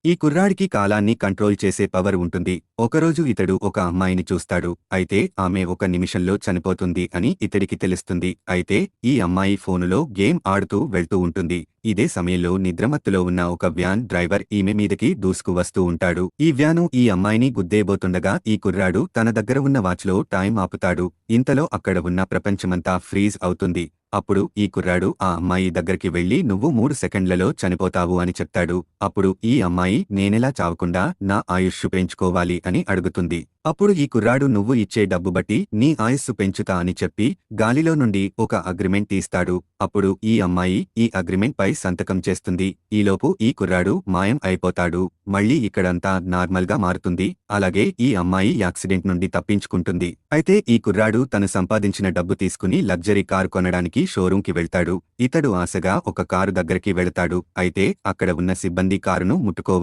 ఈ కుర్రాడికి కాలాన్ని కంట్రోల్ చేసే పవర్ ఉంటుంది. ఒకరోజు ఇతడు ఒక అమ్మాయిని చూస్తాడు. అయితే ఆమె ఒక నిమిషంలో చనిపోతుంది అని ఇతడికి తెలుస్తుంది. అయితే ఈ అమ్మాయి ఫోనులో గేమ్ ఆడుతూ వెళ్తూ ఉంటుంది. ఇదే సమయంలో నిద్రమత్తులో ఉన్న ఒక వ్యాన్ డ్రైవర్ ఈమె మీదకి దూసుకు వస్తూ ఉంటాడు. ఈ వ్యాను ఈ అమ్మాయిని గుద్దేబోతుండగా ఈ కుర్రాడు తన దగ్గర ఉన్న వాచ్లో టైం ఆపుతాడు. ఇంతలో అక్కడ ఉన్న ప్రపంచమంతా ఫ్రీజ్ అవుతుంది. అప్పుడు ఈ కుర్రాడు ఆ అమ్మాయి దగ్గరికి వెళ్లి నువ్వు 3 సెకండ్లలో చనిపోతావు అని చెప్తాడు. అప్పుడు ఈ అమ్మాయి నేనెలా చావకుండా నా ఆయుష్షు పెంచుకోవాలి అని అడుగుతుంది. అప్పుడు ఈ కుర్రాడు నువ్వు ఇచ్చే డబ్బు బట్టి నీ ఆయుస్సు పెంచుతా అని చెప్పి గాలిలో నుండి ఒక అగ్రిమెంట్ తీస్తాడు. అప్పుడు ఈ అమ్మాయి ఈ అగ్రిమెంట్ పై సంతకం చేస్తుంది. ఈలోపు ఈ కుర్రాడు మాయం అయిపోతాడు. మళ్ళీ ఇక్కడంతా నార్మల్ గా మారుతుంది. అలాగే ఈ అమ్మాయి యాక్సిడెంట్ నుండి తప్పించుకుంటుంది. అయితే ఈ కుర్రాడు తను సంపాదించిన డబ్బు తీసుకుని లగ్జరీ కారు కొనడానికి షోరూంకి వెళ్తాడు. ఇతడు ఆశగా ఒక కారు దగ్గరికి వెళతాడు. అయితే అక్కడ ఉన్న సిబ్బంది కారును ముట్టుకోవద్దు